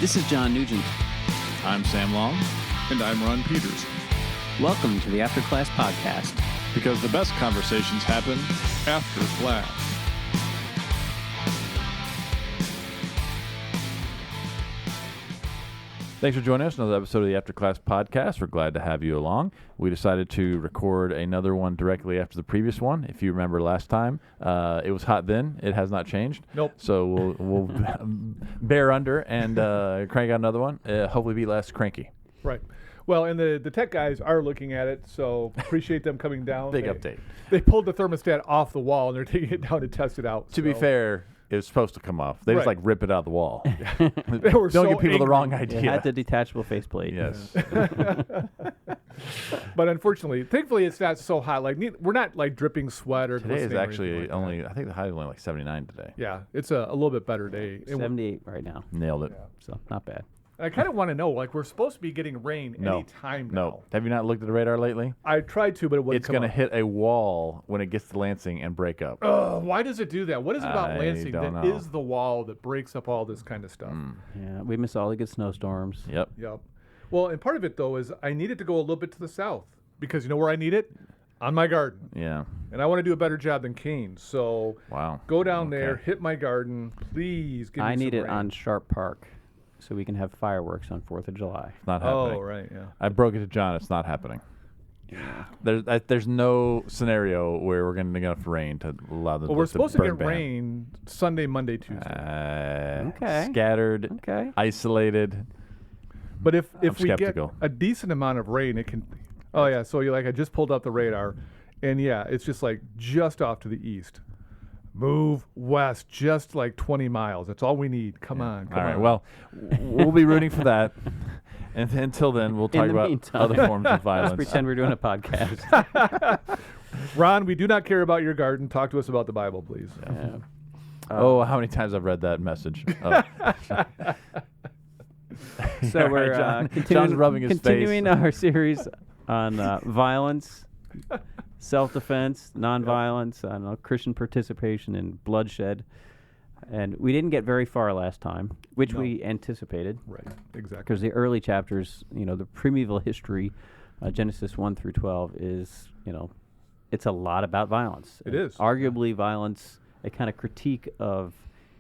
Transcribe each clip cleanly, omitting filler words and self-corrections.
This is John Nugent. I'm Sam Long. And I'm Ron Peters. Welcome to the After Class Podcast. Because the best conversations happen After class. Thanks for joining us. Another episode of the After Class Podcast. We're glad to have you along. We decided to record another one directly after the previous one. If you remember last time, it was hot then. It has not changed. Nope. So we'll bear under and crank out another one. Hopefully be less cranky. Right. Well, and the tech guys are looking at it, so appreciate them coming down. Big update. They pulled the thermostat off the wall, and they're taking it down to test it out. To be fair, it was supposed to come off. They just Right. rip it out of the wall. They were Don't so give people the angry. wrong It idea. had the detachable faceplate. Yes. But unfortunately, thankfully, it's not so hot. Like we're not like dripping sweat or Today is glistening or actually anything like that. only, I think the high is only like 79 today. Yeah, it's a little bit better day. And 78 right now, Nailed it. so not bad. I kind of want to know, like, we're supposed to be getting rain No. any time now. No. Have you not looked at the radar lately? I tried to, but it wouldn't It's come going to up. hit a wall when it gets to Lansing and break up. Why does it do that? What is it about I Lansing don't that know. is the wall that breaks up all this kind of stuff? Yeah, we miss all the good snowstorms. Yep. Yep. Well, and part of it, though, is I needed to go a little bit to the south because you know where I need it? On my garden. Yeah. And I want to do a better job than Kane. So Wow. go down Okay. there, hit my garden. Please give me I need some it rain. on Sharp Park, so we can have fireworks on 4th of July. It's not happening. Oh, right, yeah. I broke it to John. It's not happening. There's no scenario where we're going to get enough rain to allow the Well, we're supposed to burn get ban. rain Sunday, Monday, Tuesday. Okay. Scattered, Okay. isolated. But if we skeptical. get a decent amount of rain, it can. Oh yeah, so I just pulled up the radar, and yeah, it's just like just off to the east. Move west, just like 20 miles. That's all we need. Come on. All right. Well, we'll be rooting for that. And until then, we'll talk the about meantime, other forms of Let's violence. pretend we're doing a podcast. Ron, we do not care about your garden. Talk to us about the Bible, please. Yeah. Oh, how many times I've read that message. Oh. So All we're right, John's continuing, rubbing his continuing face. our series on violence, self-defense, nonviolence, I don't know, Christian participation in bloodshed. And we didn't get very far last time, which No. we anticipated. Right. Exactly. Because the early chapters, the primeval history, Genesis 1 through 12, is, it's a lot about violence. It is, Arguably, violence, a kind of critique of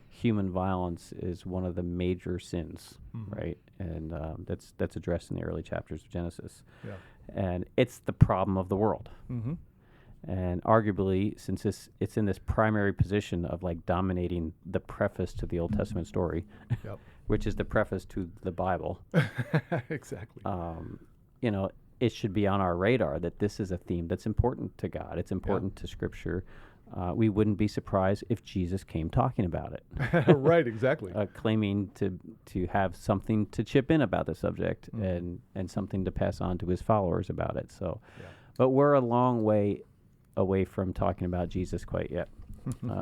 human violence is one of the major sins, right? And that's addressed in the early chapters of Genesis. Yeah. And it's the problem of the world. Mm-hmm. And arguably, since it's in this primary position of like dominating the preface to the Old Testament story, Yep. which is the preface to the Bible, Exactly. it should be on our radar that this is a theme that's important to God. It's important to Scripture. We wouldn't be surprised if Jesus came talking about it, Right. Exactly. claiming to have something to chip in about the subject and something to pass on to his followers about it. So, but we're a long way away from talking about Jesus quite yet.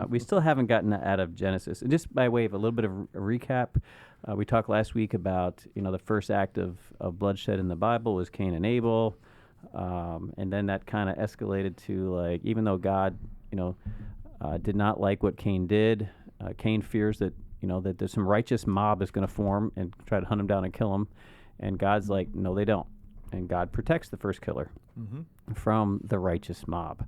We still haven't gotten out of Genesis. And just by way of a little bit of a recap, we talked last week about the first act of bloodshed in the Bible was Cain and Abel, and then that kind of escalated to like even though God did not like what Cain did, Cain fears that that there's some righteous mob is going to form and try to hunt him down and kill him, and God's like, no, they don't, and God protects the first killer from the righteous mob.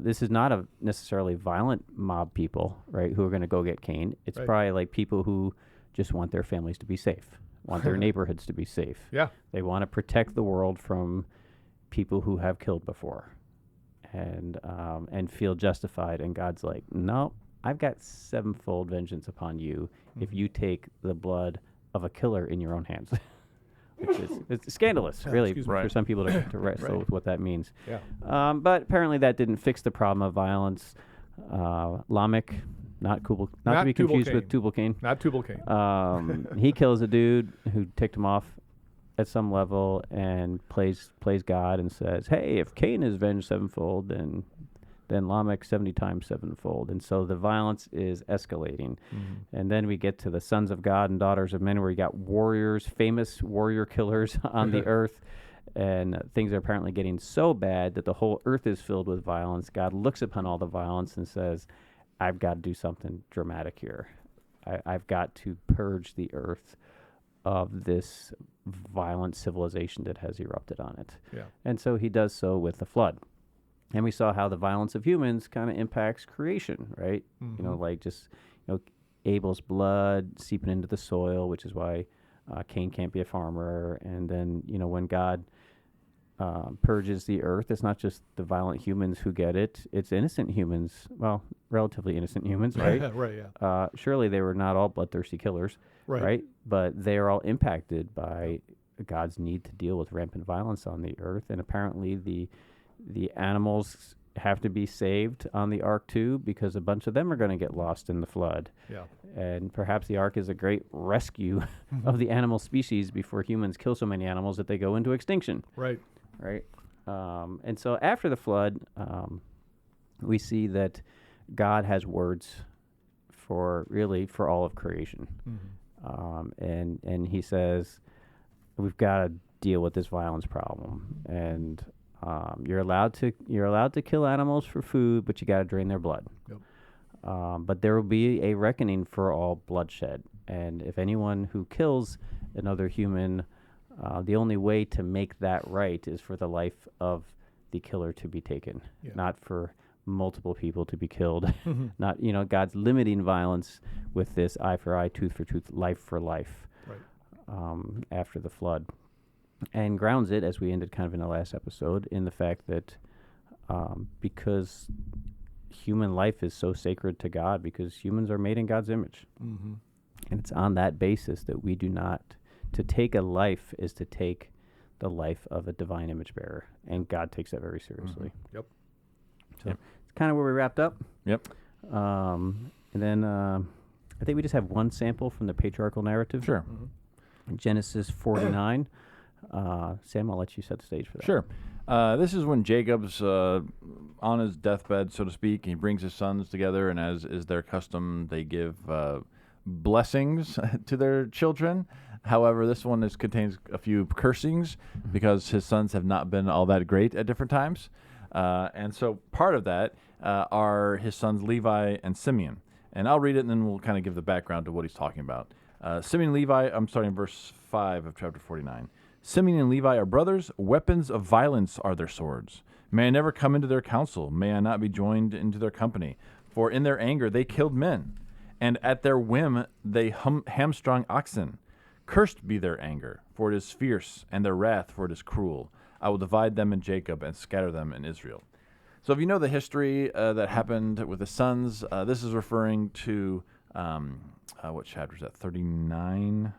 This is not a necessarily violent mob people, right, who are going to go get Cain. It's Right. probably like people who just want their families to be safe, want their neighborhoods to be safe. Yeah. They want to protect the world from people who have killed before and feel justified. And God's like, no, I've got sevenfold vengeance upon you if you take the blood of a killer in your own hands. Which is it's scandalous, really, excuse me. for some people to wrestle Right. with what that means. Yeah. But apparently that didn't fix the problem of violence. Lamech, not to Not be confused Tubal-Cain. with Tubal-Cain. Not Tubal-Cain. He kills a dude who ticked him off at some level and plays God and says, hey, if Cain is avenged sevenfold, then Lamech 70 times sevenfold. And so the violence is escalating. And then we get to the sons of God and daughters of men where you got warriors, famous warrior killers on the earth. And things are apparently getting so bad that the whole earth is filled with violence. God looks upon all the violence and says, I've got to do something dramatic here. I've got to purge the earth of this violent civilization that has erupted on it. Yeah. And so he does so with the flood. And we saw how the violence of humans kind of impacts creation, right? Mm-hmm. You know, like just, Abel's blood seeping into the soil, which is why Cain can't be a farmer. And then, when God purges the earth, it's not just the violent humans who get it, it's innocent humans, well, relatively innocent humans, right? Right, yeah. Surely they were not all bloodthirsty killers, right? But they are all impacted by God's need to deal with rampant violence on the earth. And apparently the animals have to be saved on the ark too, because a bunch of them are going to get lost in the flood. Yeah. And perhaps the ark is a great rescue of the animal species before humans kill so many animals that they go into extinction. Right. Right. And so after the flood, we see that God has words for all of creation. Mm-hmm. And he says, we've got to deal with this violence problem. And you're allowed to kill animals for food, but you got to drain their blood. Yep. But there will be a reckoning for all bloodshed. And if anyone who kills another human, the only way to make that right is for the life of the killer to be taken, not for multiple people to be killed. Not, God's limiting violence with this eye for eye, tooth for tooth, life for life, after the flood. And grounds it, as we ended kind of in the last episode, in the fact that because human life is so sacred to God, because humans are made in God's image. Mm-hmm. And it's on that basis that we do not, to take a life is to take the life of a divine image bearer. And God takes that very seriously. Mm-hmm. Yep. So it's kind of where we wrapped up. Yep. And then I think we just have one sample from the patriarchal narrative. Sure. Mm-hmm. Genesis 49. Sam, I'll let you set the stage for that. Sure. This is when Jacob's on his deathbed, so to speak. He brings his sons together, and as is their custom, they give blessings to their children. However, this one contains a few cursings because his sons have not been all that great at different times. And so part of that are his sons Levi and Simeon. And I'll read it, and then we'll kind of give the background to what he's talking about. Simeon and Levi, I'm starting in verse 5 of chapter 49. Simeon and Levi are brothers. Weapons of violence are their swords. May I never come into their counsel. May I not be joined into their company. For in their anger they killed men, and at their whim they hamstrung oxen. Cursed be their anger, for it is fierce, and their wrath, for it is cruel. I will divide them in Jacob and scatter them in Israel. So if you know the history that happened with the sons, this is referring to, what chapter is that, 39?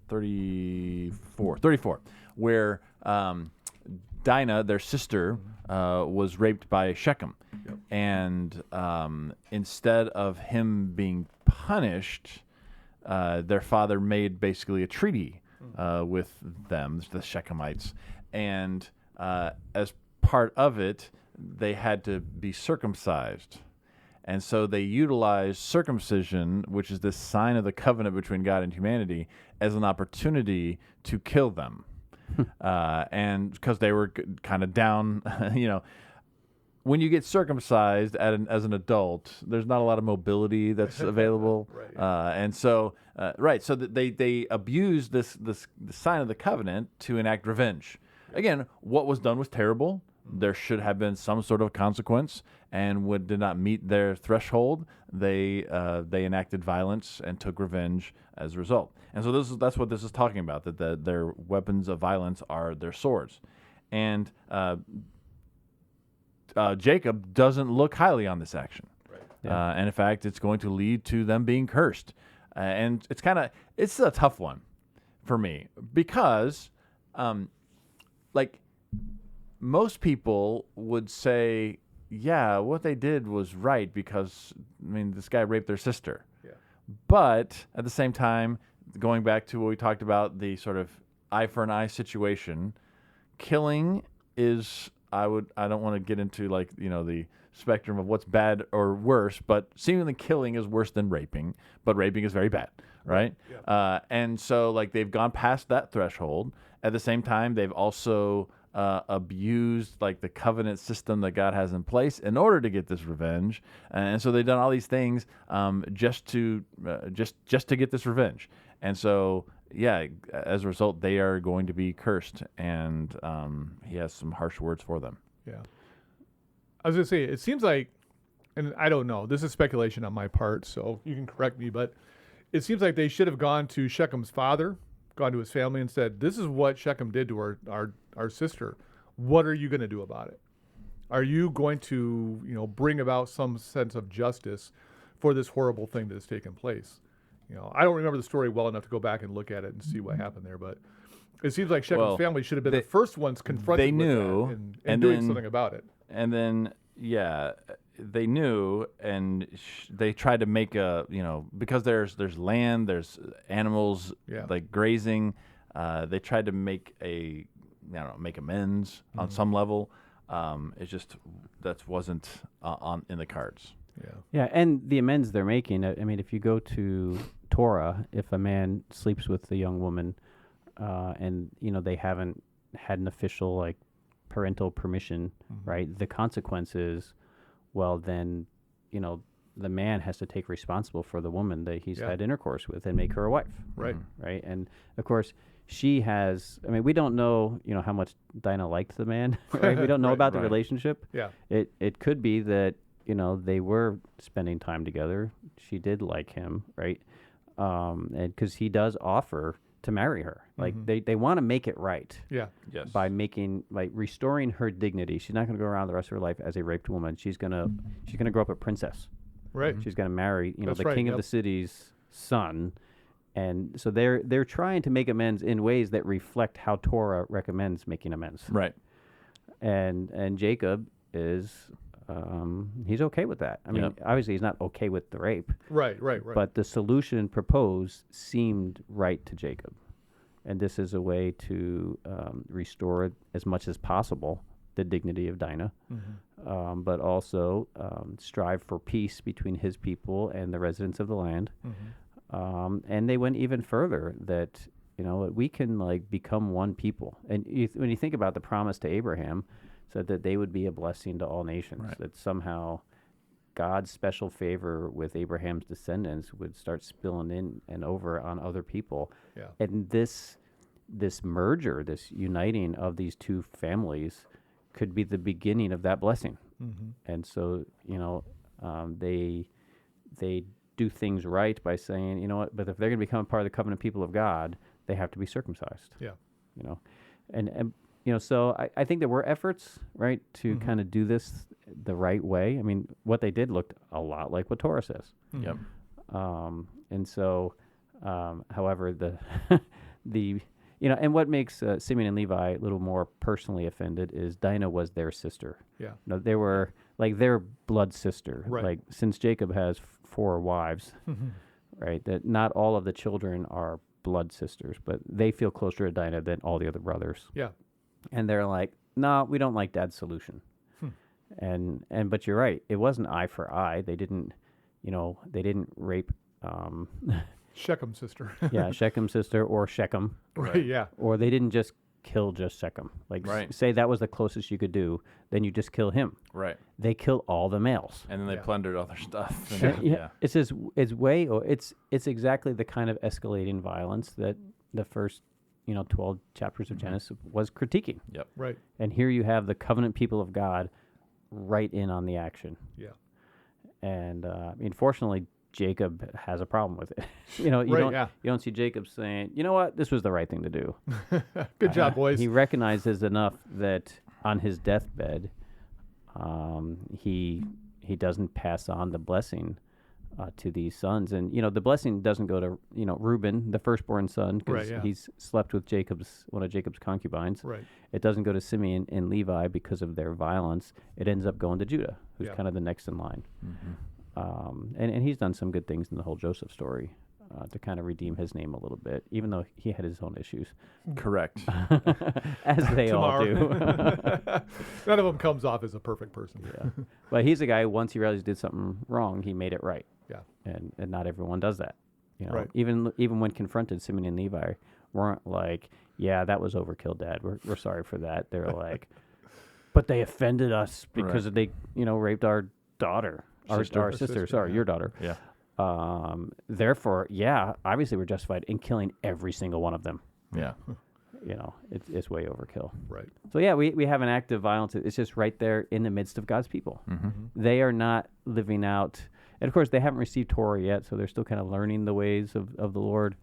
34, where Dinah, their sister, was raped by Shechem. Yep. And instead of him being punished, their father made basically a treaty with them, the Shechemites. And as part of it, they had to be circumcised. And so they utilized circumcision, which is this sign of the covenant between God and humanity, as an opportunity to kill them. And because they were kind of down, when you get circumcised as an adult, there's not a lot of mobility that's available. And so, so they abused the sign of the covenant to enact revenge. Again, what was done was terrible. There should have been some sort of consequence, and when did not meet their threshold, they enacted violence and took revenge as a result. And so that's what this is talking about, that their weapons of violence are their swords. And Jacob doesn't look highly on this action. And in fact, it's going to lead to them being cursed. And it's a tough one for me because, most people would say, yeah, what they did was right because, this guy raped their sister. Yeah. But at the same time, going back to what we talked about, the sort of eye for an eye situation, killing is, I don't want to get into the spectrum of what's bad or worse, but seemingly killing is worse than raping, but raping is very bad, right? Yeah. And so they've gone past that threshold. At the same time, they've also abused the covenant system that God has in place in order to get this revenge, and so they've done all these things just to get this revenge. And so, yeah, as a result, they are going to be cursed, and he has some harsh words for them. Yeah. I was going to say, it seems like, and I don't know, this is speculation on my part, so you can correct me, but it seems like they should have gone to Shechem's father, gone to his family and said, this is what Shechem did to our sister. What are you going to do about it? Are you going to, bring about some sense of justice for this horrible thing that has taken place? I don't remember the story well enough to go back and look at it and see what happened there, but it seems like Shechem's family should have been the first ones confronted with that and doing something about it. And then, yeah, they knew, and they tried to make because there's land, there's animals like grazing. They tried to make make amends on some level. It's just that wasn't in the cards. Yeah, and the amends they're making. I mean, if you go to Torah, if a man sleeps with a young woman, and they haven't had an official like parental permission, right? The consequence is, well, then the man has to take responsible for the woman that he's had intercourse with and make her a wife, right? Right, and of course she has. I mean, we don't know, how much Dinah liked the man. Right? We don't know about the relationship. Yeah, it could be that they were spending time together. She did like him, right? And because he does offer to marry her, like they want to make it right. Yeah, yes. By restoring her dignity. She's not going to go around the rest of her life as a raped woman. She's gonna grow up a princess. Right. She's gonna marry, That's the right, king of yep. the city's son, and so they're trying to make amends in ways that reflect how Torah recommends making amends. Right. And Jacob is. He's okay with that. I mean, obviously he's not okay with the rape. Right. But the solution proposed seemed right to Jacob. And this is a way to restore as much as possible the dignity of Dinah, but also strive for peace between his people and the residents of the land. And they went even further that, we can become one people. And when you think about the promise to Abraham, said that they would be a blessing to all nations, that somehow God's special favor with Abraham's descendants would start spilling in and over on other people. Yeah. And this merger, this uniting of these two families could be the beginning of that blessing. And so, they do things right by saying, you know what, but if they're going to become a part of the covenant people of God, they have to be circumcised. Yeah. And so I think there were efforts, right, to kind of do this the right way. I mean, what they did looked a lot like what Torah says. Yep. And so, however, and what makes Simeon and Levi a little more personally offended is Dinah was their sister. Yeah. They were like their blood sister. Right. Like since Jacob has 4 wives, right, that not all of the children are blood sisters, but they feel closer to Dinah than all the other brothers. Yeah. And they're like, no, we don't like Dad's solution. But you're right. It wasn't eye for eye. They didn't rape. Shechem's sister. Shechem's sister or Shechem. Right. Yeah. Or they didn't just kill just Shechem. Say that was the closest you could do, then you just kill him. Right. They kill all the males. And then they plundered all their stuff. It's exactly the kind of escalating violence that the first 12 chapters of Genesis was critiquing. Yep. Right. And here you have the covenant people of God right in on the action. Yeah. And fortunately, Jacob has a problem with it. You don't see Jacob saying, you know what, this was the right thing to do. Good job, boys. He recognizes enough that on his deathbed, he doesn't pass on the blessing to these sons. And, the blessing doesn't go to, Reuben, the firstborn son, because he's slept with one of Jacob's concubines. Right. It doesn't go to Simeon and Levi because of their violence. It ends up going to Judah, who's kind of the next in line. And he's done some good things in the whole Joseph story to kind of redeem his name a little bit, even though he had his own issues. Correct. As they all do. None of them comes off as a perfect person. Yeah. But he's a guy who, once he realized he did something wrong, he made it right. Yeah. And not everyone does that. Right. Even when confronted, Simeon and Levi weren't like, yeah, that was overkill, Dad. We're sorry for that. They're like, but they offended us because they, raped our daughter. Our sister, sorry, your daughter. Yeah. Therefore, yeah, obviously we're justified in killing every single one of them. Yeah. It's way overkill. Right. So yeah, we have an act of violence. It's just right there in the midst of God's people. They are not living out, and of course they haven't received Torah yet, so they're still kind of learning the ways of the Lord.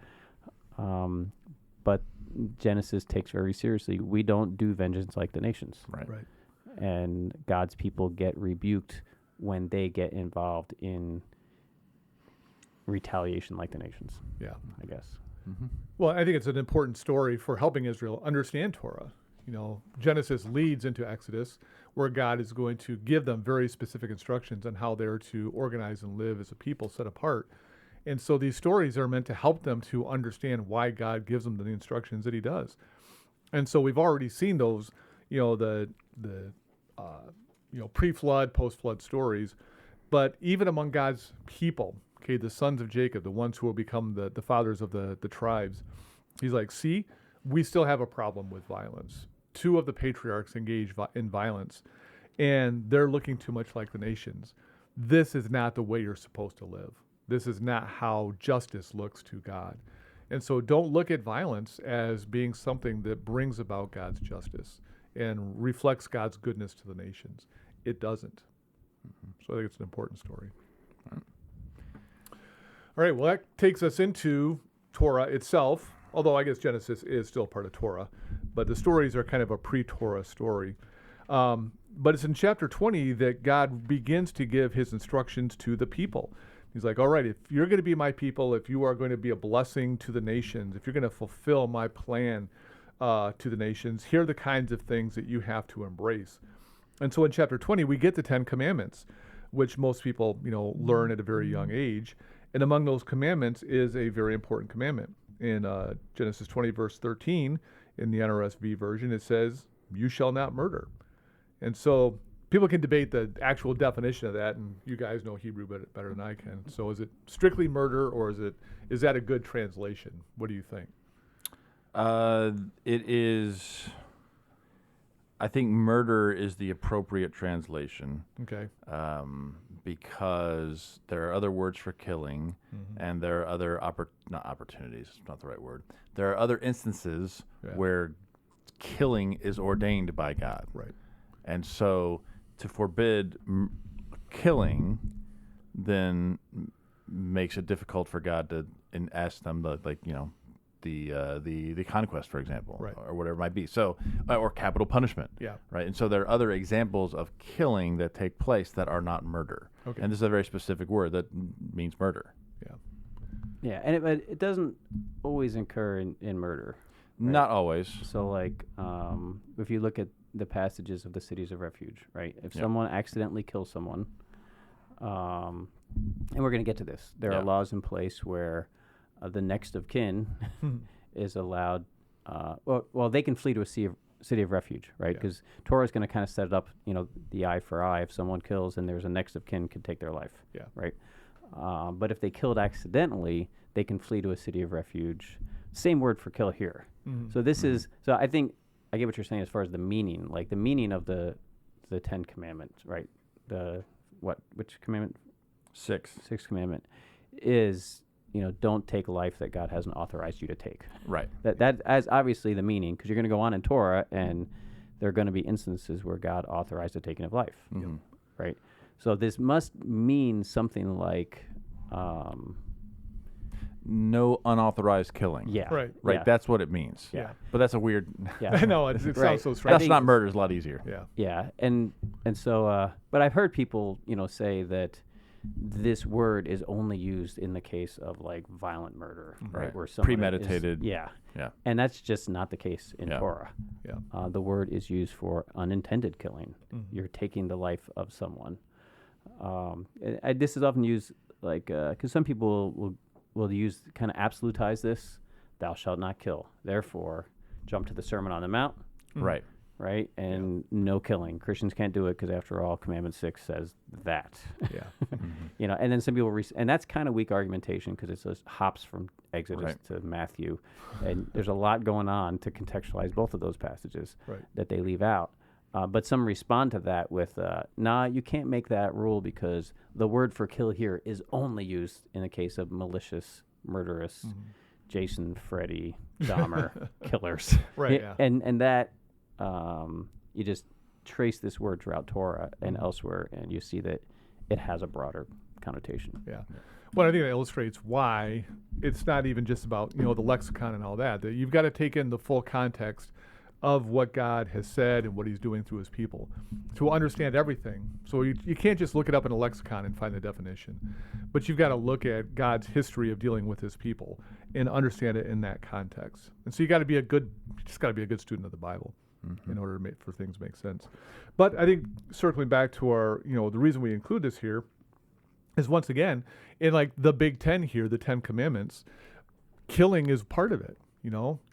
But Genesis takes very seriously, we don't do vengeance like the nations. Right. Right. And God's people get rebuked when they get involved in retaliation like the nations, Yeah. I guess. Well, I think it's an important story for helping Israel understand Torah. Genesis leads into Exodus, where God is going to give them very specific instructions on how they're to organize and live as a people set apart. And so these stories are meant to help them to understand why God gives them the instructions that he does. And so we've already seen those, the pre-flood, post-flood stories. But even among God's people, okay, the sons of Jacob, the ones who will become the fathers of the tribes, he's like, see, we still have a problem with violence. 2 of the patriarchs engage in violence, and they're looking too much like the nations. This is not the way you're supposed to live. This is not how justice looks to God. And so don't look at violence as being something that brings about God's justice and reflects God's goodness to the nations. It doesn't. So I think it's an important story. All right, well, that takes us into Torah itself, although I guess Genesis is still part of Torah, but the stories are kind of a pre-Torah story. But it's in chapter 20 that God begins to give his instructions to the people. He's like, all right, if you're going to be my people, if you are going to be a blessing to the nations, if you're going to fulfill my plan to the nations, here are the kinds of things that you have to embrace. And so in chapter 20, we get the 10 Commandments, which most people, learn at a very young age. And among those commandments is a very important commandment. In Genesis 20, verse 13, in the NRSV version, it says, you shall not murder. And so people can debate the actual definition of that, and you guys know Hebrew better than I can. So is it strictly murder, or is that a good translation? What do you think? It is. I think murder is the appropriate translation. Okay. Because there are other words for killing, and there are other not opportunities. It's not the right word. There are other instances where killing is ordained by God. Right. And so to forbid killing then makes it difficult for God to ask them the conquest, for example, right, or whatever it might be. So, or capital punishment. Yeah. Right. And so there are other examples of killing that take place that are not murder. Okay. And this is a very specific word that means murder. Yeah. Yeah, and it doesn't always incur in murder. Right? Not always. So, if you look at the passages of the cities of refuge, right? If someone accidentally kills someone, and we're going to get to this, there are laws in place where the next of kin is allowed. Well, they can flee to a city of refuge, right? Because Torah is going to kind of set it up, the eye for eye. If someone kills and there's a next of kin, could take their life, right? But if they killed accidentally, they can flee to a city of refuge. Same word for kill here. So this is, so I think I get what you're saying as far as the meaning, like the meaning of the 10 Commandments, right? Which commandment? Sixth commandment is, don't take life that God hasn't authorized you to take. Right. That is obviously the meaning, because you're going to go on in Torah, and there are going to be instances where God authorized the taking of life, right? So this must mean something like no unauthorized killing. Yeah. Right. Right. Yeah. That's what it means. Yeah. But that's a weird. Yeah. I know it Right. sounds so strange. That's not murder. It's a lot easier. Yeah. Yeah, and so, but I've heard people, say that this word is only used in the case of like violent murder, right? Where someone premeditated. Yeah, Yeah. and that's just not the case in Torah. Yeah. The word is used for unintended killing. You're taking the life of someone. This is often used because some people will use kind of absolutize this. Thou shalt not kill. Therefore, jump to the Sermon on the Mount. Right. Right, and no killing. Christians can't do it because, after all, Commandment 6 says that. Yeah. And then some people, and that's kind of weak argumentation because it just hops from Exodus to Matthew, and there's a lot going on to contextualize both of those passages that they leave out. But some respond to that with, nah, you can't make that rule because the word for kill here is only used in the case of malicious, murderous, Jason, Freddy, Dahmer killers. Right, yeah. And that, you just trace this word throughout Torah and elsewhere, and you see that it has a broader connotation. Yeah. Well, I think that illustrates why it's not even just about, the lexicon and all that. That you've got to take in the full context of what God has said and what he's doing through his people to understand everything. So you can't just look it up in a lexicon and find the definition, but you've got to look at God's history of dealing with his people and understand it in that context. And so you just got to be a good student of the Bible in order to for things to make sense. But I think circling back to our, the reason we include this here is once again, in like the Big Ten here, the 10 Commandments, killing is part of it.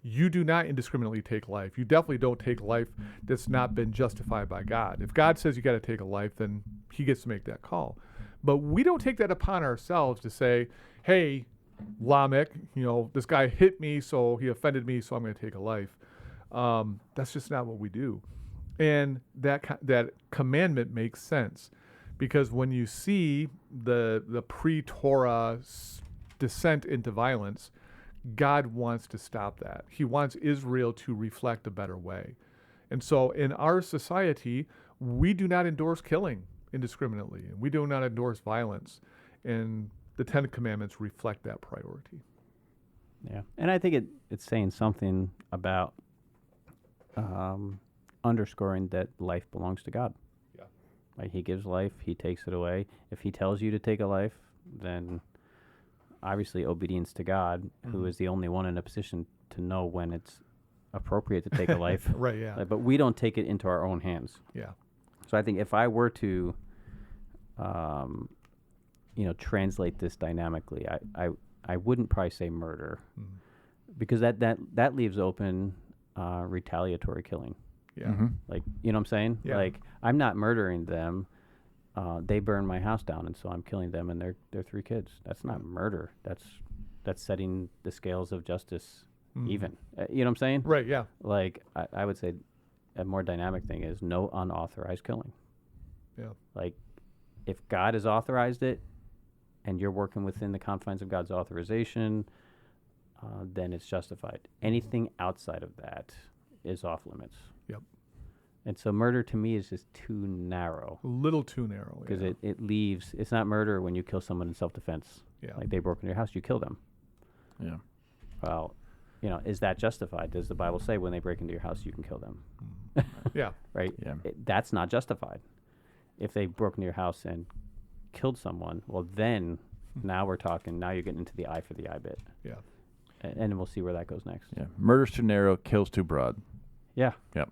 You do not indiscriminately take life. You definitely don't take life that's not been justified by God. If God says you got to take a life, then he gets to make that call. But we don't take that upon ourselves to say, hey, Lamech, this guy hit me, so he offended me, so I'm going to take a life. That's just not what we do. And that commandment makes sense because when you see the pre-Torah descent into violence, God wants to stop that. He wants Israel to reflect a better way. And so in our society, we do not endorse killing indiscriminately. And we do not endorse violence. And the 10 Commandments reflect that priority. Yeah. And I think it's saying something about underscoring that life belongs to God. Yeah. Like he gives life, he takes it away. If he tells you to take a life, then obviously obedience to God, who is the only one in a position to know when it's appropriate to take a life. Right, yeah. But we don't take it into our own hands. Yeah. So I think if I were to, translate this dynamically, I wouldn't probably say murder, because that leaves open retaliatory killing. Yeah. Like, you know what I'm saying? Yeah. Like, I'm not murdering them. They burned my house down, and so I'm killing them and their 3 kids. That's not murder. That's setting the scales of justice even. You know what I'm saying? Right, yeah. Like, I would say a more dynamic thing is no unauthorized killing. Yeah. Like, if God has authorized it and you're working within the confines of God's authorization, then it's justified. Anything outside of that is off limits. Yep. And so murder to me is just too narrow. A little too narrow. Because it leaves, it's not murder when you kill someone in self-defense. Yeah. Like they broke into your house, you kill them. Yeah. Well, is that justified? Does the Bible say when they break into your house, you can kill them? Yeah. Right? Yeah. That's not justified. If they broke into your house and killed someone, well, then now we're talking, now you're getting into the eye for the eye bit. Yeah. And we'll see where that goes next. Yeah. Murder's too narrow, kill's too broad. Yeah. Yep.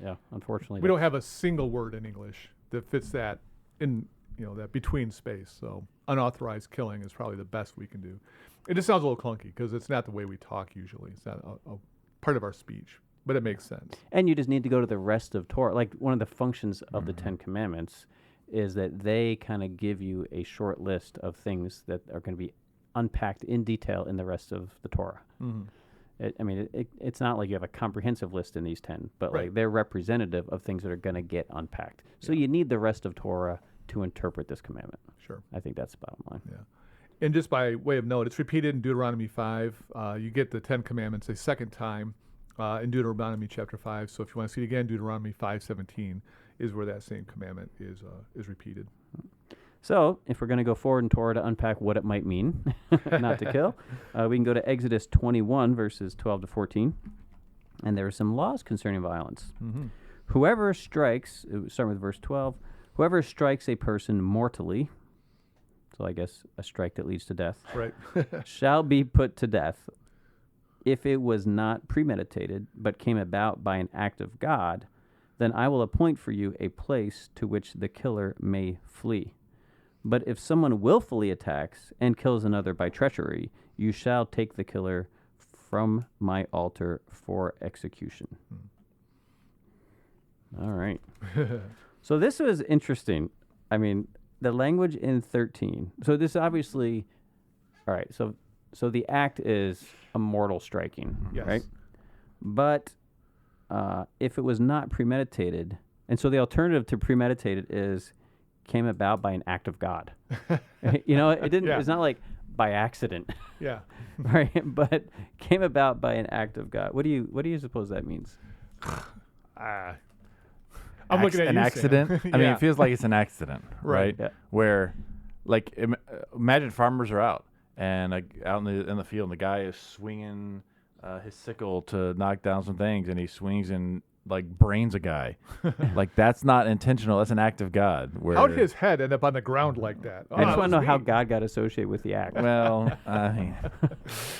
Yeah, unfortunately. We don't have a single word in English that fits that in, that between space. So unauthorized killing is probably the best we can do. It just sounds a little clunky because it's not the way we talk usually. It's not a part of our speech, but it makes sense. And you just need to go to the rest of Torah. Like one of the functions of the 10 Commandments is that they kind of give you a short list of things that are going to be unpacked in detail in the rest of the Torah. It's not like you have a comprehensive list in these 10, but Right. like they're representative of things that are going to get unpacked. So you need the rest of Torah to interpret this commandment. Sure. I think that's the bottom line. Yeah. And just by way of note, it's repeated in Deuteronomy 5. You get the 10 Commandments a second time in Deuteronomy chapter 5. So if you want to see it again, Deuteronomy 5:17 is where that same commandment is repeated. So, if we're going to go forward in Torah to unpack what it might mean not to kill, we can go to Exodus 21, verses 12 to 14. And there are some laws concerning violence. Whoever strikes, starting with verse 12, whoever strikes a person mortally, so I guess a strike that leads to death, Right. shall be put to death if it was not premeditated, but came about by an act of God. Then I will appoint for you a place to which the killer may flee. But if someone willfully attacks and kills another by treachery, you shall take the killer from my altar for execution. All right. So this was interesting. I mean, the language in 13. So this obviously, all right, so the act is a mortal striking, Yes. right? But if it was not premeditated, And so the alternative to premeditated is came about by an act of God. You know, it didn't. Yeah. It's not like by accident, Yeah. right? But came about by an act of God. What do you suppose that means? I'm looking at an you, accident. Sam. I mean, Yeah. it feels like it's an accident, right? Yeah. Where, like, imagine farmers are out and out in the field, and the guy is swinging his sickle to knock down some things, and he swings and like brains a guy. Like, that's not intentional. That's an act of God. Where How'd his head end up on the ground like that? I just want to know how neat. God got associated with the act. Well, I mean,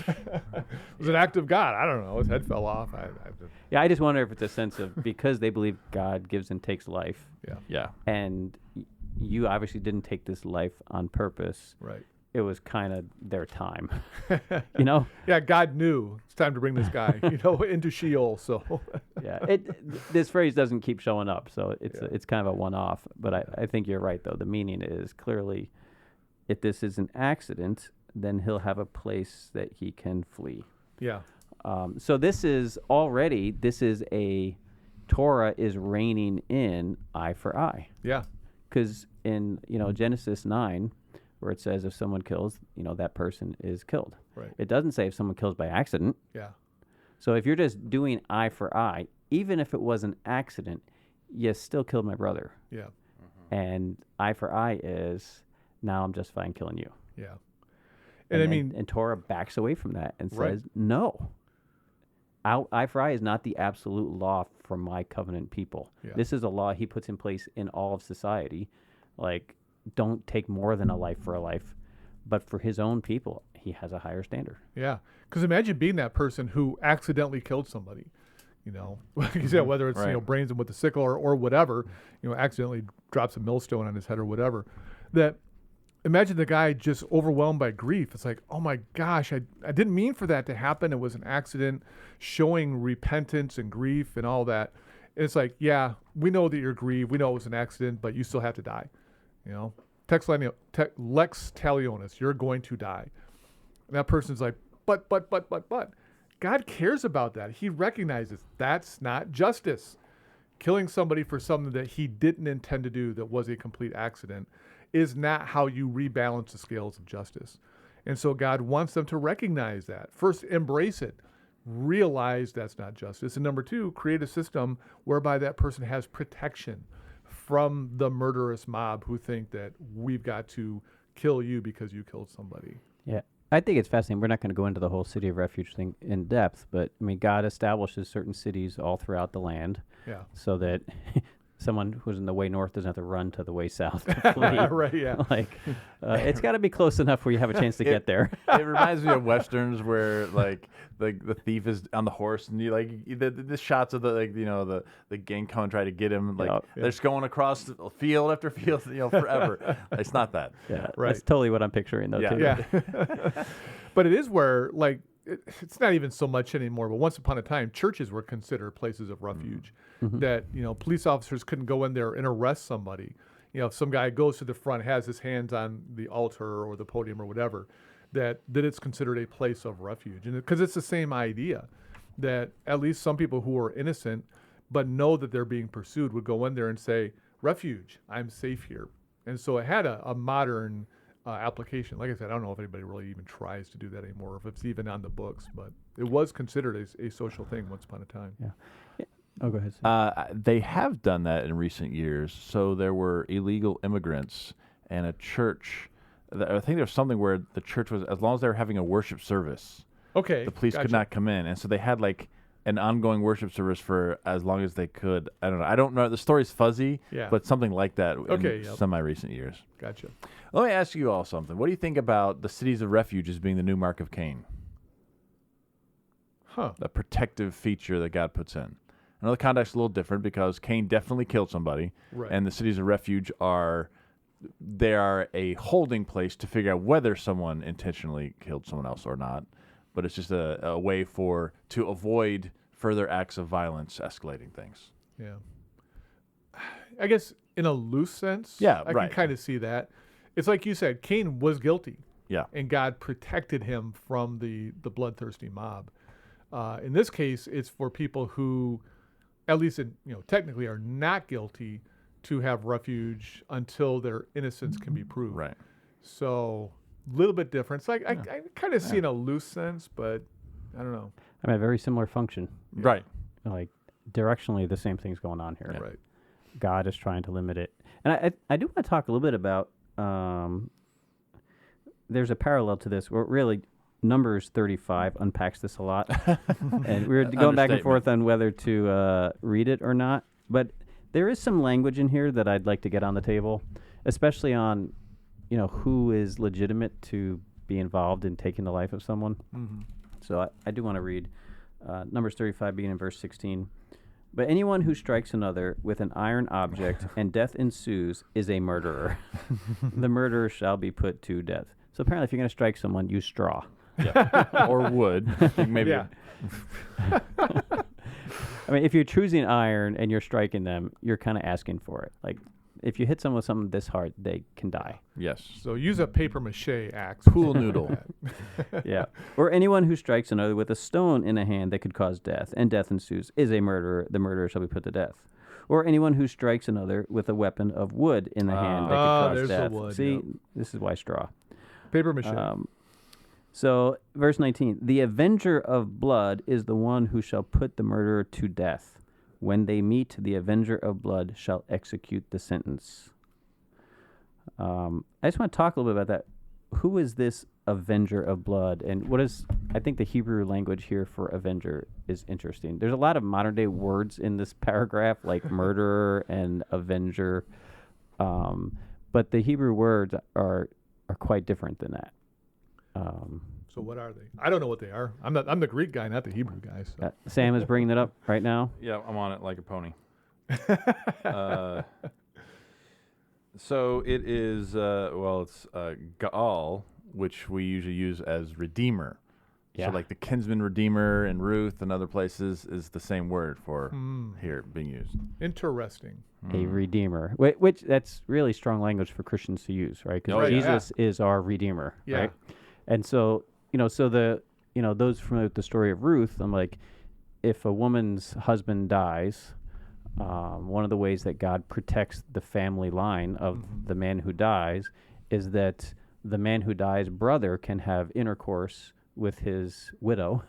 It was an act of God. I don't know. His head fell off. Yeah, I just wonder if it's a sense of because they believe God gives and takes life, yeah. and you obviously didn't take this life on purpose. Right. It was kind of their time, you know. Yeah, God knew it's time to bring this guy, into Sheol. So. Yeah, this phrase doesn't keep showing up, so it's kind of a one-off. But I think you're right, though. The meaning is clearly, if this is an accident, then he'll have a place that he can flee. Yeah. So this is a Torah is reigning in eye for eye. Yeah. Because in Genesis 9, where it says if someone kills, that person is killed. Right. It doesn't say if someone kills by accident. Yeah. So if you're just doing eye for eye, even if it was an accident, you still killed my brother. Yeah. And eye for eye is now I'm justifying killing you. Yeah. And I mean, and Torah backs away from that and Right. says, no. Eye for eye is not the absolute law for my covenant people. Yeah. This is a law he puts in place in all of society. Like, don't take more than a life for a life. But for his own people, he has a higher standard. yeah. Because imagine being that person who accidentally killed somebody. Like you said, whether it's Right. brains him with a sickle or whatever, accidentally drops a millstone on his head or whatever. That imagine the guy just overwhelmed by grief. It's like, oh my gosh, I didn't mean for that to happen. It was an accident, showing repentance and grief and all that. And it's like, yeah, we know that you're grieved. We know it was an accident, but you still have to die. Lex talionis, you're going to die. And that person's like, but. God cares about that. He recognizes that's not justice. Killing somebody for something that he didn't intend to do that was a complete accident is not how you rebalance the scales of justice. And so God wants them to recognize that. First, embrace it. Realize that's not justice. And number two, create a system whereby that person has protection from the murderous mob who think that we've got to kill you because you killed somebody. Yeah. I think it's fascinating. We're not going to go into the whole city of refuge thing in depth, but I mean, God establishes certain cities all throughout the land Yeah. so that someone who's in the way north doesn't have to run to the way south to flee. Right, yeah. It's got to be close enough where you have a chance to get there. It reminds me of westerns where like the thief is on the horse and you the shots of the gang come and try to get him they're just going across the field after field forever. It's not that. Yeah, Right. That's totally what I'm picturing though too. Yeah. But it is where, it's not even so much anymore, but once upon a time, churches were considered places of refuge. That, police officers couldn't go in there and arrest somebody. If some guy goes to the front, has his hands on the altar or the podium or whatever, that it's considered a place of refuge. And because it's the same idea that at least some people who are innocent but know that they're being pursued would go in there and say, refuge, I'm safe here. And so it had a modern application. Like I said, I don't know if anybody really even tries to do that anymore, or if it's even on the books, but it was considered a social thing once upon a time. Yeah. Oh, go ahead. Sam. They have done that in recent years. So there were illegal immigrants and a church. I think there was something where the church was, as long as they were having a worship service, Okay. the police could gotcha. not come in. And so they had an ongoing worship service for as long as they could. I don't know. I don't know. The story's fuzzy, Yeah. but something like that Okay, in yep. semi-recent years. Gotcha. Let me ask you all something. What do you think about the cities of refuge as being the new mark of Cain? Huh. A protective feature that God puts in. I know the context is a little different because Cain definitely killed somebody, Right. and the cities of refuge are a holding place to figure out whether someone intentionally killed someone else or not. But it's just a way to avoid further acts of violence escalating things. Yeah. I guess in a loose sense, Yeah, I right. can kind of see that. It's like you said, Cain was guilty. Yeah. And God protected him from the bloodthirsty mob. In this case, it's for people who at least technically are not guilty to have refuge until their innocence can be proved. Right. So a little bit different. It's like I kind of see in a loose sense, but I don't know. I mean, a very similar function. Right. Like directionally, the same thing's going on here. Yeah. Right. God is trying to limit it, and I do want to talk a little bit about. There's a parallel to this where really Numbers 35 unpacks this a lot, and we were going back and forth on whether to read it or not. But there is some language in here that I'd like to get on the table, especially on, who is legitimate to be involved in taking the life of someone. Mm-hmm. So I do want to read Numbers 35, beginning in verse 16. But anyone who strikes another with an iron object and death ensues is a murderer. The murderer shall be put to death. So apparently, if you're going to strike someone, use straw. Yeah. Or wood. Maybe. Yeah. I mean, if you're choosing iron and you're striking them, you're kind of asking for it. Like, if you hit someone with something this hard, they can die. Yes. So use a paper mache axe. Pool noodle. Yeah. Or anyone who strikes another with a stone in a hand that could cause death, and death ensues, is a murderer. The murderer shall be put to death. Or anyone who strikes another with a weapon of wood in the hand that could cause there's the death. wood, See, yep. This is why straw. Paper mache. So, verse 19, the avenger of blood is the one who shall put the murderer to death. When they meet, the avenger of blood shall execute the sentence. I just want to talk a little bit about that. Who is this avenger of blood? And what is, I think the Hebrew language here for avenger is interesting. There's a lot of modern day words in this paragraph, like murderer and avenger. But the Hebrew words are quite different than that. So what are they? I don't know what they are. I'm the Greek guy, not the Hebrew guy. So. Sam is bringing it up right now. Yeah, I'm on it like a pony. So it is, it's Gaal, which we usually use as redeemer. Yeah. So like the kinsman redeemer in Ruth and other places is the same word for here being used. Interesting. A redeemer, which that's really strong language for Christians to use, right? Because Jesus is our redeemer, right? And so, those familiar with the story of Ruth, I'm like, if a woman's husband dies, one of the ways that God protects the family line of the man who dies is that the man who dies' brother can have intercourse with his widow,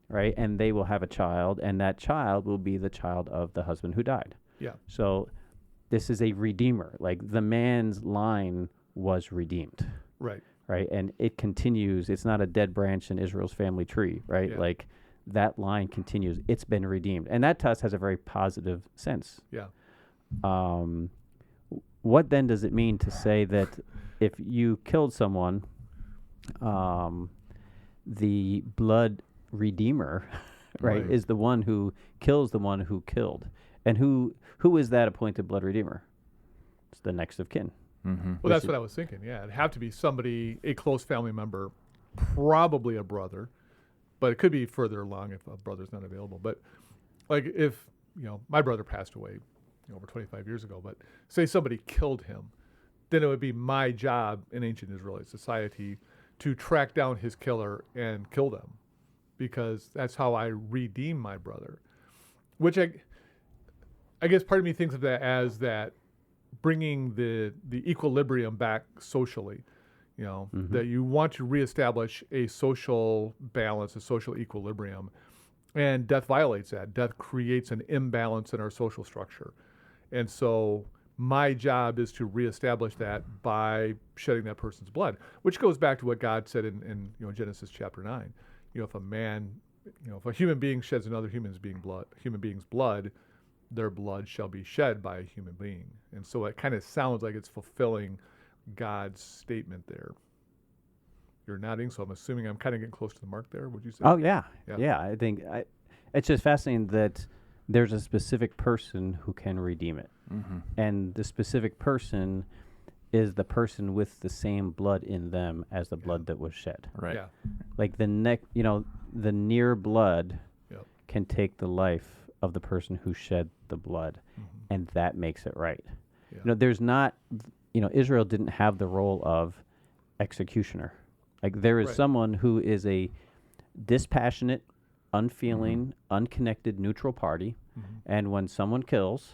right? And they will have a child, and that child will be the child of the husband who died. Yeah. So this is a redeemer. Like the man's line was redeemed. Right. Right. And it continues. It's not a dead branch in Israel's family tree, right? Yeah. Like that line continues. It's been redeemed. And that to us has a very positive sense. Yeah. What then does it mean to say that if you killed someone, the blood redeemer, right, is the one who kills the one who killed? And who is that appointed blood redeemer? It's the next of kin. Mm-hmm. Well, that's what I was thinking. Yeah, it'd have to be somebody, a close family member, probably a brother, but it could be further along if a brother's not available. But like if, my brother passed away, over 25 years ago, but say somebody killed him, then it would be my job in ancient Israelite society to track down his killer and kill them, because that's how I redeem my brother. Which I guess part of me thinks of that as that bringing the equilibrium back socially, that you want to reestablish a social balance, a social equilibrium, and death violates that. Death creates an imbalance in our social structure. And so my job is to reestablish that by shedding that person's blood, which goes back to what God said in Genesis chapter 9. If a man, if a human being sheds another human being's blood, their blood shall be shed by a human being. And so it kind of sounds like it's fulfilling God's statement there. You're nodding, so I'm assuming I'm kind of getting close to the mark there, would you say? Oh, yeah. I think it's just fascinating that there's a specific person who can redeem it. Mm-hmm. And the specific person is the person with the same blood in them as the blood that was shed. Right. Yeah. Like the near blood can take the life of the person who shed the blood, and that makes it right. Yeah. There's not, Israel didn't have the role of executioner. Like there is someone who is a dispassionate unfeeling, unconnected, neutral party. And when someone kills,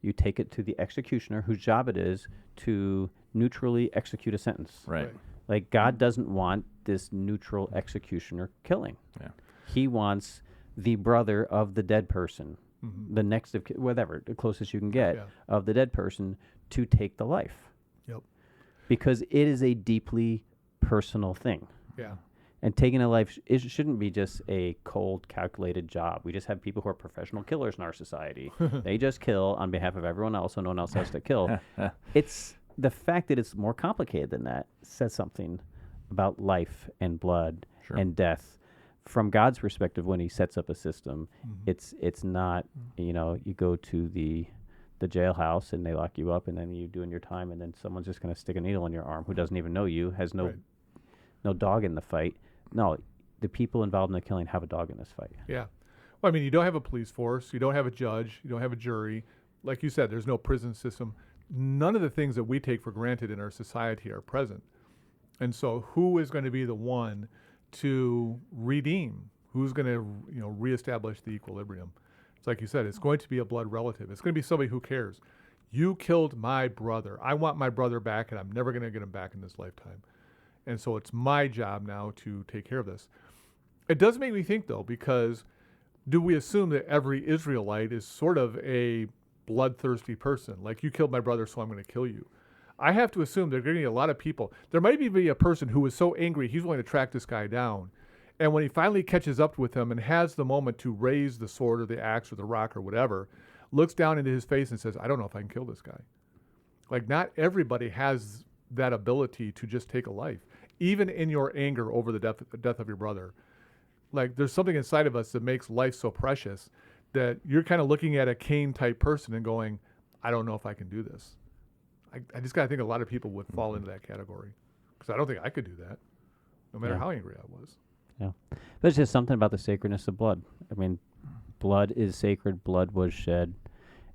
you take it to the executioner, whose job it is to neutrally execute a sentence. Right. Like, God doesn't want this neutral executioner killing. Yeah. He wants the brother of the dead person, the next of whatever, the closest you can get of the dead person, to take the life. Yep. Because it is a deeply personal thing. Yeah. And taking a life, it shouldn't be just a cold, calculated job. We just have people who are professional killers in our society. They just kill on behalf of everyone else, so no one else has to kill. It's the fact that it's more complicated than that says something about life and blood and death. From God's perspective, when He sets up a system, it's not, you go to the jailhouse and they lock you up, and then you're doing your time, and then someone's just going to stick a needle in your arm who doesn't even know you, has no dog in the fight. No, the people involved in the killing have a dog in this fight. Yeah. Well, I mean, you don't have a police force. You don't have a judge. You don't have a jury. Like you said, there's no prison system. None of the things that we take for granted in our society are present. And so who is going to be the one to redeem? Who's going to, reestablish the equilibrium? It's like you said, it's going to be a blood relative. It's going to be somebody who cares. You killed my brother. I want my brother back, and I'm never going to get him back in this lifetime. And so it's my job now to take care of this. It does make me think, though, because do we assume that every Israelite is sort of a bloodthirsty person? Like, you killed my brother, so I'm going to kill you. I have to assume there are going to be a lot of people. There might even be a person who is so angry he's willing to track this guy down. And when he finally catches up with him and has the moment to raise the sword or the axe or the rock or whatever, looks down into his face and says, I don't know if I can kill this guy. Like, not everybody has that ability to just take a life, even in your anger over the death of your brother. Like, there's something inside of us that makes life so precious that you're kind of looking at a Cain type person and going, I don't know if I can do this. I just got to think a lot of people would fall into that category, because I don't think I could do that, no matter how angry I was. Yeah. There's just something about the sacredness of blood. I mean, blood is sacred. Blood was shed.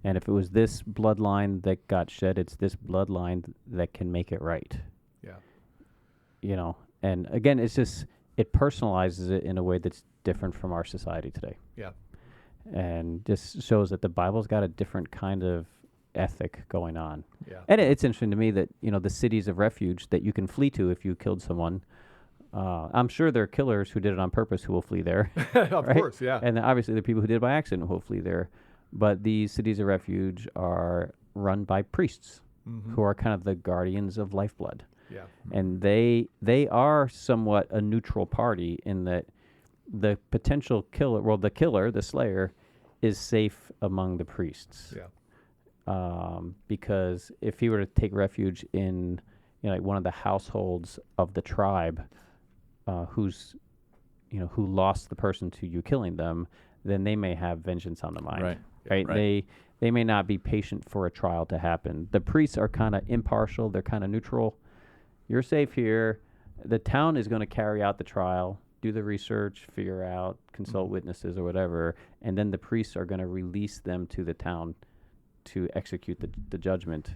And if it was this bloodline that got shed, it's this bloodline that can make it right. Yeah. And again, it's just, it personalizes it in a way that's different from our society today. Yeah. And just shows that the Bible's got a different kind of ethic going on. Yeah. And it's interesting to me that, the cities of refuge that you can flee to if you killed someone, I'm sure there are killers who did it on purpose who will flee there. Of right? course, yeah. And obviously there are people who did it by accident who will flee there. But these cities of refuge are run by priests who are kind of the guardians of lifeblood. Yeah. And they are somewhat a neutral party in that the potential killer, the slayer, is safe among the priests. Yeah. Because if he were to take refuge in like one of the households of the tribe, who lost the person to you killing them, then they may have vengeance on the mind. Right? They may not be patient for a trial to happen. The priests are kind of impartial. They're kind of neutral. You're safe here. The town is going to carry out the trial, do the research, figure out, consult witnesses or whatever, and then the priests are going to release them to the town to execute the judgment.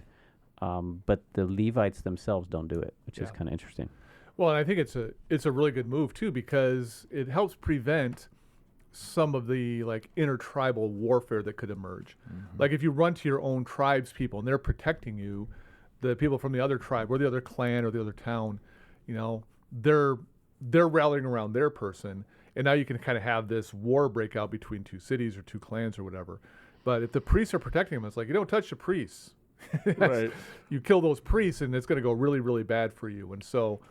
But the Levites themselves don't do it, which is kind of interesting. Well, and I think it's a really good move too, because it helps prevent some of the intertribal warfare that could emerge. Like, if you run to your own tribe's people and they're protecting you, the people from the other tribe or the other clan or the other town, they're rallying around their person, and now you can kind of have this war break out between two cities or two clans or whatever. But if the priests are protecting them, it's like, you don't touch the priests. Right. You kill those priests and it's going to go really, really bad for you. And so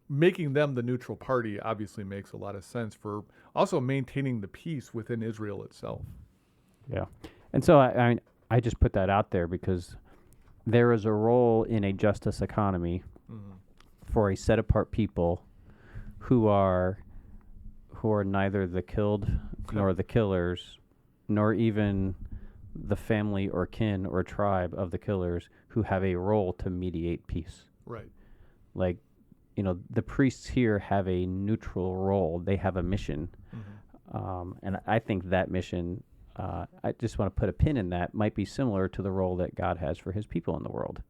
making them the neutral party obviously makes a lot of sense for also maintaining the peace within Israel itself. Yeah. And so I just put that out there because there is a role in a justice economy for a set apart people who are neither the killed nor the killers, nor even the family or kin or tribe of the killers, who have a role to mediate peace. Right. Like, the priests here have a neutral role. They have a mission. And I think that mission, I just want to put a pin in that, might be similar to the role that God has for his people in the world.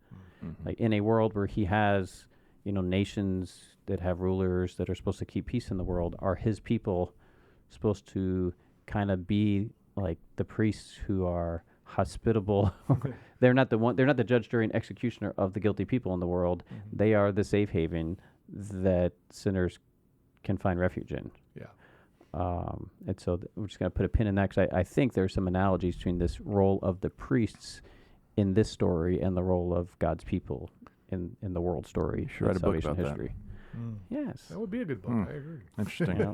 Like, in a world where he has, nations that have rulers that are supposed to keep peace in the world, are his people supposed to kind of be like the priests who are hospitable. They're not the judge, jury, and executioner of the guilty people in the world. They are the safe haven that sinners can find refuge in. Yeah. And so we're just going to put a pin in that, because I think there's some analogies between this role of the priests in this story and the role of God's people in the world story. You should write a book salvation about history. Yes. That would be a good book. I agree. Interesting. You know,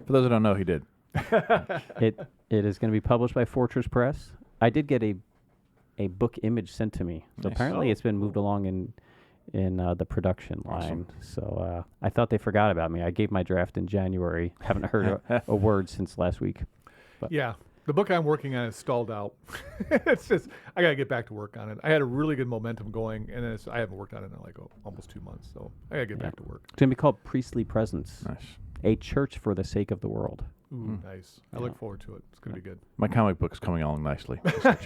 For those who don't know, he did. it is going to be published by Fortress Press. I did get a book image sent to me. So Nice. apparently Oh, it's been moved along in the production line. Awesome. So I thought they forgot about me. I gave my draft in January. Haven't heard a word since last week. Yeah. The book I'm working on is stalled out. It's just, I got to get back to work on it. I had a really good momentum going, and I haven't worked on it in like almost 2 months. So I got to get back to work. It's going to be called Priestly Presence, Nice. a church for the sake of the world. Ooh, nice. I look forward to it. It's going to be good. My comic book's coming along nicely. Just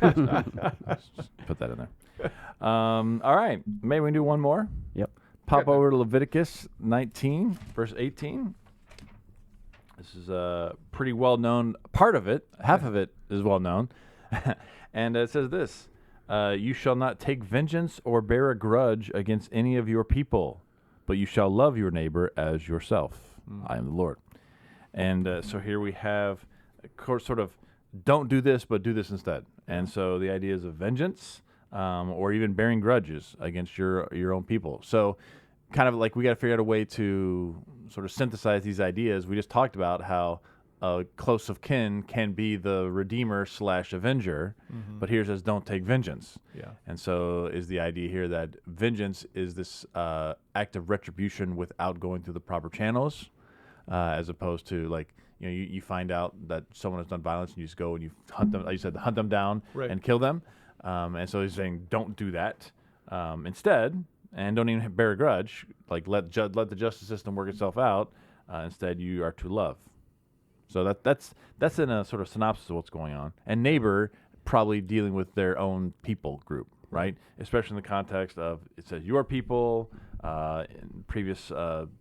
put that in there. All right. Maybe we can do one more. Yep. Pop over to Leviticus 19, verse 18. This is a pretty well-known part of it. Half of it is well-known. And it says this, you shall not take vengeance or bear a grudge against any of your people, but you shall love your neighbor as yourself. I am the Lord. And so here we have sort of don't do this, but do this instead. And so the idea is of vengeance or even bearing grudges against your own people. So kind of like we got to figure out a way to sort of synthesize these ideas. We just talked about how close of kin can be the redeemer / avenger, but here it says don't take vengeance. Yeah. And so is the idea here that vengeance is this act of retribution without going through the proper channels, as opposed to like, you know, you find out that someone has done violence and you just go and you hunt them, like you said, hunt them down and kill them. And so he's saying don't do that instead, and don't even bear a grudge. Like let the justice system work itself out. Instead, you are to love. So that's in a sort of synopsis of what's going on. And neighbor probably dealing with their own people group, right? Especially in the context of it says your people. In previous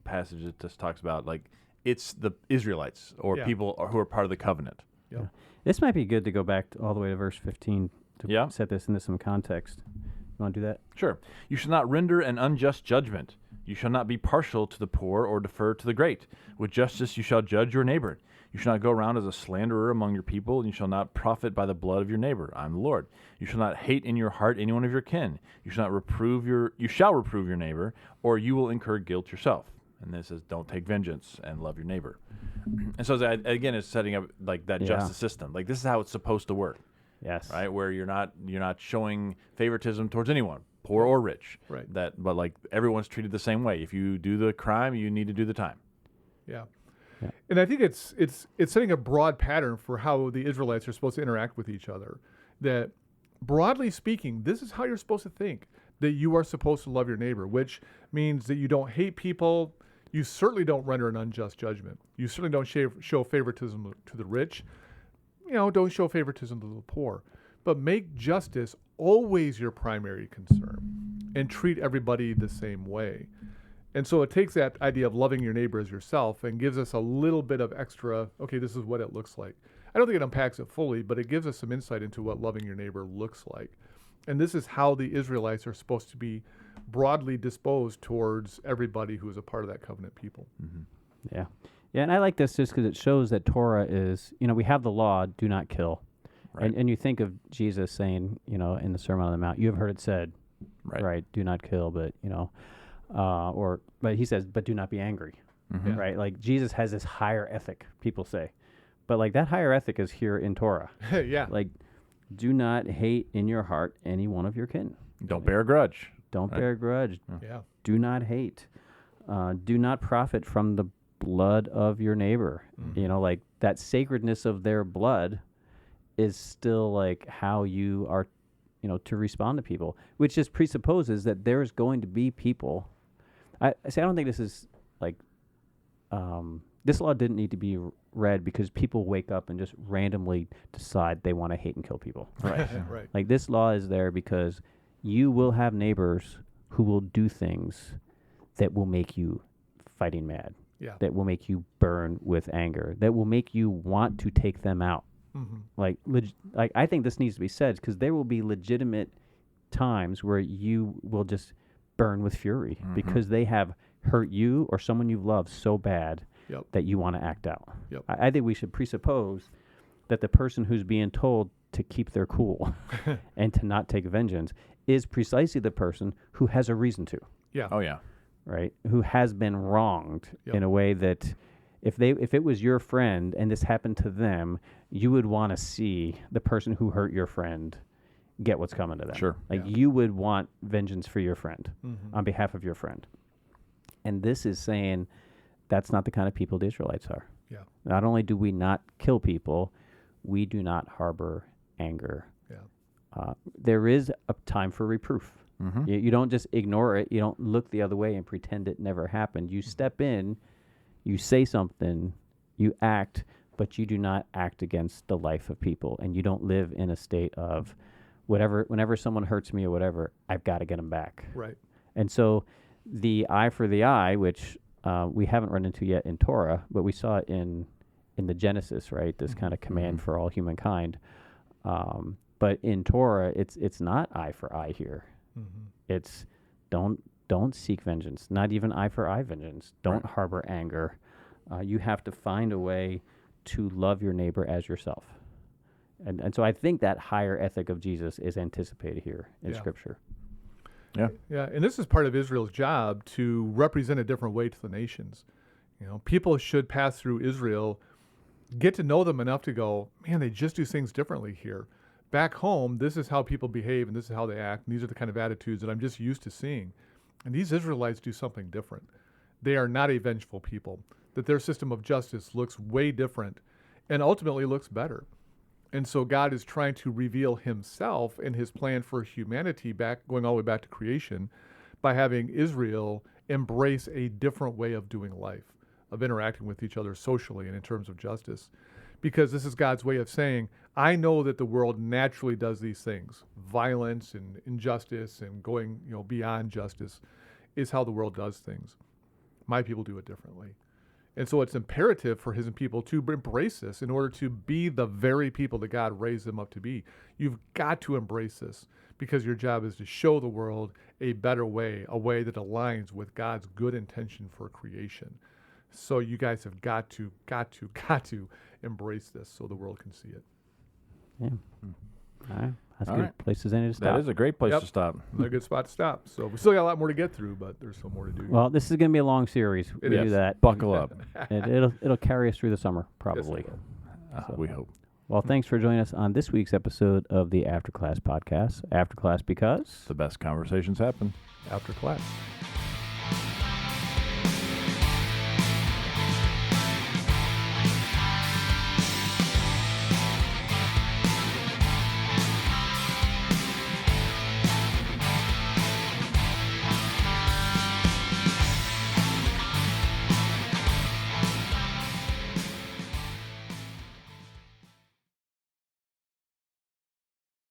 passages, it just talks about like it's the Israelites or people who are part of the covenant. Yep. This might be good to go back all the way to verse 15 to set this into some context. You want to do that? Sure. You shall not render an unjust judgment. You shall not be partial to the poor or defer to the great. With justice you shall judge your neighbor. You shall not go around as a slanderer among your people, and you shall not profit by the blood of your neighbor. I am the Lord. You shall not hate in your heart any one of your kin. You shall reprove your neighbor, or you will incur guilt yourself. And this says, don't take vengeance and love your neighbor. And so again, it's setting up like that justice system. Like this is how it's supposed to work. Yes. Right, where you're not showing favoritism towards anyone, poor or rich. Right. But like everyone's treated the same way. If you do the crime, you need to do the time. Yeah. And I think it's setting a broad pattern for how the Israelites are supposed to interact with each other. That broadly speaking, this is how you're supposed to think, that you are supposed to love your neighbor, which means that you don't hate people. You certainly don't render an unjust judgment. You certainly don't show favoritism to the rich. You know, don't show favoritism to the poor. But make justice always your primary concern and treat everybody the same way. And so it takes that idea of loving your neighbor as yourself and gives us a little bit of extra, okay, this is what it looks like. I don't think it unpacks it fully, but it gives us some insight into what loving your neighbor looks like. And this is how the Israelites are supposed to be broadly disposed towards everybody who is a part of that covenant people. Mm-hmm. Yeah. Yeah, and I like this just because it shows that Torah is, you know, we have the law, do not kill. Right. And you think of Jesus saying, you know, in the Sermon on the Mount, you have heard it said, right, do not kill, but, you know, but he says, but do not be angry, right? Like Jesus has this higher ethic, people say. But like that higher ethic is here in Torah. Yeah. Like, do not hate in your heart any one of your kin. Don't bear a grudge. Don't bear a grudge. Yeah. Do not hate. Do not profit from the blood of your neighbor. You know, like that sacredness of their blood is still like how you are, you know, to respond to people, which just presupposes that there's going to be people. I don't think this is like, this law didn't need to be read because people wake up and just randomly decide they want to hate and kill people. Right. Right. Like this law is there because you will have neighbors who will do things that will make you fighting mad. Yeah. that will make you burn with anger, that will make you want to take them out. Mm-hmm. Like I think this needs to be said, because there will be legitimate times where you will just burn with fury because they have hurt you or someone you've loved so bad Yep. that you want to act out. Yep. I think we should presuppose that the person who's being told to keep their cool and to not take vengeance is precisely the person who has a reason to, Yeah. Oh yeah. right? Who has been wronged Yep. in a way that if it was your friend and this happened to them, you would want to see the person who hurt your friend get what's coming to them. Sure. Like Yeah. you would want vengeance for your friend Mm-hmm. on behalf of your friend. And this is saying that's not the kind of people the Israelites are. Yeah. Not only do we not kill people, we do not harbor anger. Yeah. There is a time for reproof. Mm-hmm. You don't just ignore it. You don't look the other way and pretend it never happened. You step in, you say something, you act, but you do not act against the life of people. And you don't live in a state of whenever someone hurts me or whatever, I've got to get them back. Right. And so the eye for the eye, which we haven't run into yet in Torah, but we saw it in the Genesis, right? This kind of command for all humankind. But in Torah, it's not eye for eye here. Mm-hmm. It's don't seek vengeance, not even eye for eye vengeance. Don't harbor anger. You have to find a way to love your neighbor as yourself. And so I think that higher ethic of Jesus is anticipated here in Yeah. Scripture. Yeah. Yeah, and this is part of Israel's job to represent a different way to the nations. You know, people should pass through Israel, get to know them enough to go, man, they just do things differently here. Back home, this is how people behave and this is how they act. And these are the kind of attitudes that I'm just used to seeing. And these Israelites do something different. They are not a vengeful people. That their system of justice looks way different and ultimately looks better. And so God is trying to reveal himself and his plan for humanity going all the way back to creation by having Israel embrace a different way of doing life, of interacting with each other socially and in terms of justice. Because this is God's way of saying, I know that the world naturally does these things. Violence and injustice and going, beyond justice is how the world does things. My people do it differently. And so it's imperative for his people to embrace this in order to be the very people that God raised them up to be. You've got to embrace this because your job is to show the world a better way, a way that aligns with God's good intention for creation. So you guys have got to embrace this so the world can see it. Yeah. All right. That's a All good right. place as any to stop. That is a great place Yep. to stop. Another good spot to stop. So we still got a lot more to get through, but there's still more to do. Well, this is going to be a long series. It We is. do that. Buckle up. It'll carry us through the summer, probably. Yes, So- We hope. Well, thanks for joining us on this week's episode of the After Class podcast. After Class because The best conversations happen. After class.